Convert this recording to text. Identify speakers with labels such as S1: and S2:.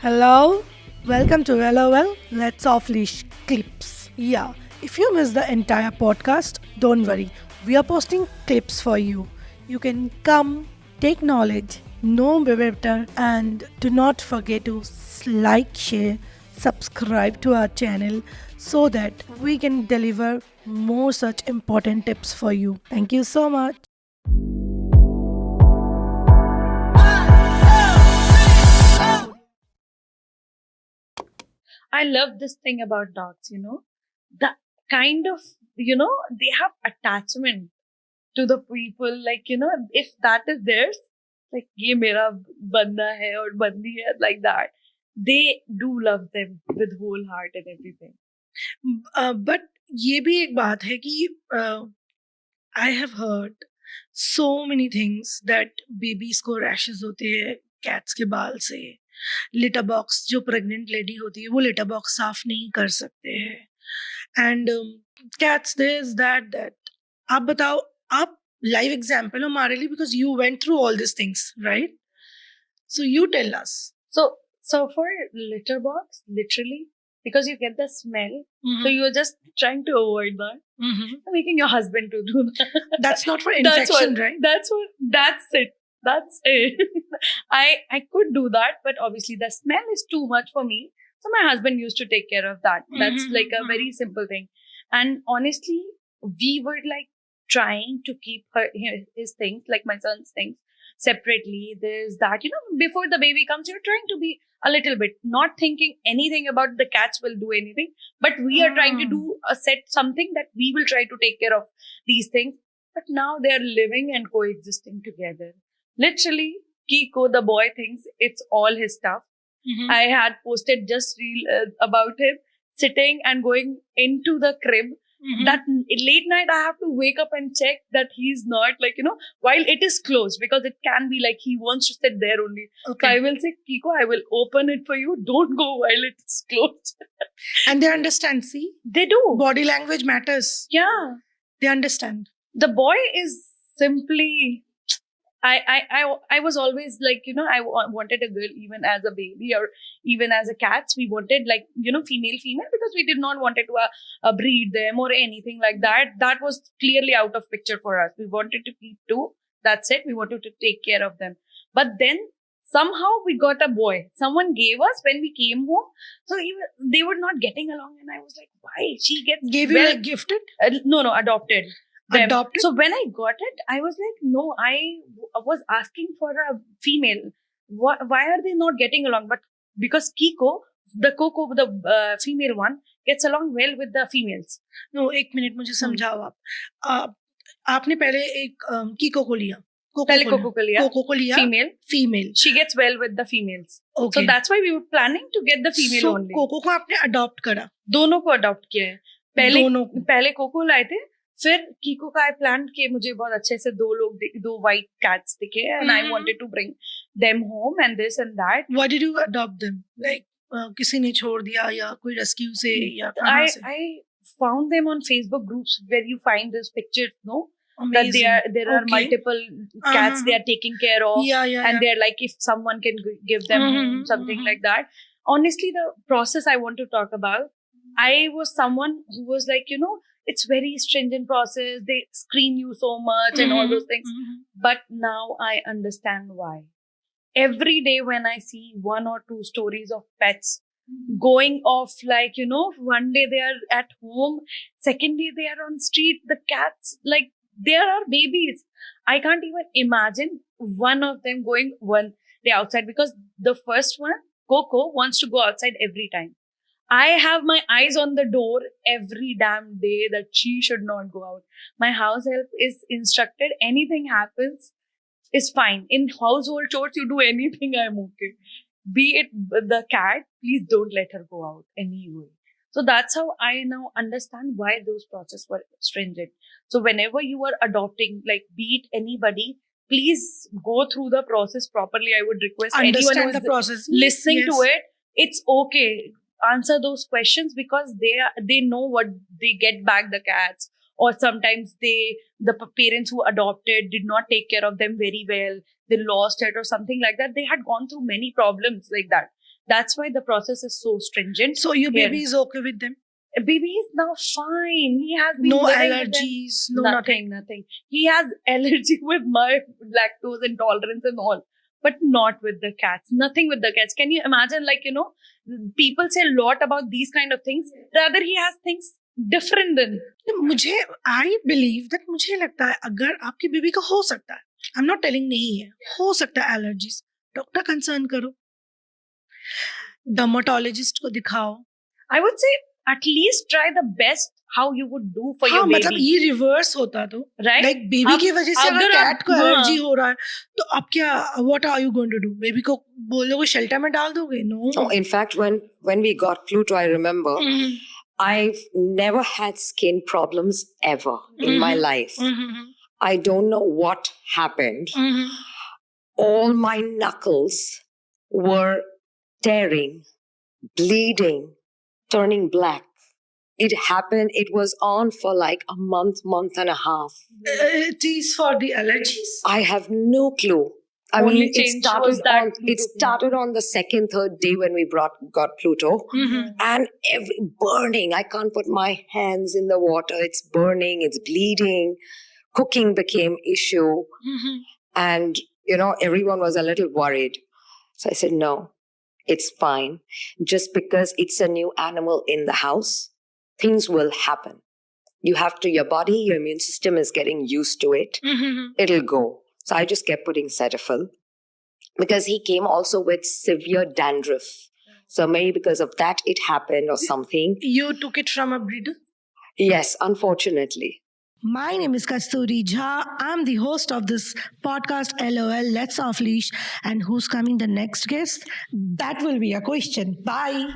S1: Hello, welcome to LOL Let's Off Leash Clips. Yeah, if you missed the entire podcast, don't worry, we are posting clips for you. You can come, take knowledge, know better, and do not forget to like, share, subscribe to our channel so that we can deliver more such important tips for you. Thank you so much.
S2: I love this thing about dogs. The kind of, they have attachment to the people. If that is theirs, like, ye mera banda hai or bandi hai, like that. They do love them with whole heart and everything.
S1: But ये भी एक बात है कि I have heard so many things that babies को rashes होते हैं cats के बाल से. लिटर बॉक्स जो प्रेग्नेंट लेडी होती है वो लिटर बॉक्स साफ नहीं कर सकते हैं एंड कैट्स दिस दैट आप बताओ. आप लाइव एग्जाम्पल हो हमारे लिए because you went through all this things right. So you tell us.
S2: So for litter box, literally, because you get the smell, so you're just trying to avoid that. Making your husband to do that.
S1: That's not for
S2: That's
S1: infection,
S2: what,
S1: right?
S2: That's it. That's it. I could do that, but obviously the smell is too much for me. So my husband used to take care of that. That's like a very simple thing. And honestly, we were like trying to keep his things, like my son's things, separately. There's that, before the baby comes, you're trying to be a little bit, not thinking anything about the cats will do anything, but we are trying to do a set something that we will try to take care of these things. But now they are living and coexisting together. Literally, Kiko, the boy, thinks it's all his stuff. I had posted just reel about him sitting and going into the crib. That late night I have to wake up and check that he's not, while it is closed, because it can be like he wants to sit there only.
S1: Okay.
S2: So I will say, Kiko, I will open it for you. Don't go while it's closed.
S1: And they understand, see?
S2: They do.
S1: Body language matters.
S2: Yeah.
S1: They understand.
S2: The boy is simply... I was always like, I wanted a girl even as a baby or even as a cat. We wanted like, female because we did not wanted to breed them or anything like that. That was clearly out of picture for us. We wanted to keep two. That's it. We wanted to take care of them. But then somehow we got a boy. Someone gave us when we came home. So they were not getting along. And I was like, why? She gets...
S1: Gave you like gifted?
S2: No, adopted. Them.
S1: Adopted?
S2: So when I got it, I was like, no, I was asking for a female. Why are they not getting along? But because Kiko, the female one, gets along well with the females.
S1: No, एक minute मुझे समझाओ आप. आपने पहले एक कीको को लिया.
S2: पहले कोको को लिया.
S1: Female.
S2: She gets well with the females.
S1: Okay.
S2: So that's why we were planning to get the female
S1: so,
S2: only.
S1: Coco को आपने अडॉप्ट करा.
S2: दोनों को अडॉप्ट किया है. पहले कोको लाए थे. फिर कीको का आई प्लान कि मुझे बहुत अच्छे से दो वाइट कैट्स दिखे and I wanted to bring them home and this and that.
S1: Why did you adopt them? Like किसी ने छोड़ दिया या कोई रेस्क्यू से या कहां से?
S2: I found them on Facebook groups where you find this pictures, no?
S1: Amazing.
S2: That there are multiple cats they are taking care of. And they're like, if someone can give them something like that. Honestly, the process I want to talk about, I was someone who was like, it's very stringent process. They screen you so much and all those things. But now I understand why. Every day when I see one or two stories of pets going off, like, one day they are at home, second day they are on street, the cats, like, there are babies. I can't even imagine one of them going one day outside, because the first one, Coco, wants to go outside every time. I have my eyes on the door every damn day that she should not go out. My house help is instructed, anything happens is fine. In household chores, you do anything, I'm okay. Be it the cat, please don't let her go out anyway. So that's how I now understand why those processes were stringent. So whenever you are adopting, like, be it anybody, please go through the process properly. I would request
S1: Understand
S2: anyone who
S1: the
S2: is
S1: process.
S2: listening to it, it's okay. Answer those questions, because they know what they get back the cats, or sometimes the parents who adopted did not take care of them very well. They lost it or something like that. They had gone through many problems like that. That's why the process is so stringent.
S1: So your baby is okay with them?
S2: Baby is now fine. He has been
S1: no allergies, no nothing.
S2: He has allergy with my lactose intolerance and all, but not with the cats. Nothing with the cats. Can you imagine? Like, you know, people say a lot about these kind of things. Rather, he has things different than.
S1: I believe that मुझे लगता है अगर आपकी baby को हो सकता है, I'm not telling नहीं है, हो सकता है allergies, डॉक्टर कंसर्न करो, डर्मेटोलॉजिस्ट को दिखाओ.
S2: I would say at least try the best how you would do for your baby.
S1: मतलब ये रिवर्स होता तो,
S2: right?
S1: Like बेबी की वजह से अगर कैट को एलर्जी हो रहा है तो अब क्या, what are you going to do? Baby को बोलोगे शेल्टर में डाल दोगे? No.
S3: Oh, in fact, when we got Pluto, I remember I've never had skin problems ever in my life. I don't know what happened. All my knuckles were tearing, bleeding, turning black. It happened, it was on for like a month and a half.
S1: It is for the allergies?
S3: I have no clue. I
S2: Only
S3: mean, it started on the second, third day when we got Pluto. And burning. I can't put my hands in the water. It's burning, it's bleeding. Cooking became issue. And, you know, everyone was a little worried. So I said, no, it's fine. Just because it's a new animal in the house, things will happen. You have to, your body, your immune system is getting used to it. It'll go. So I just kept putting Cetaphil because he came also with severe dandruff. So maybe because of that it happened or something.
S1: You took it from a breeder?
S3: Yes, unfortunately.
S1: My name is Kasturi Jha. I'm the host of this podcast, LOL, Let's Off Leash. And who's coming the next guest? That will be a question. Bye.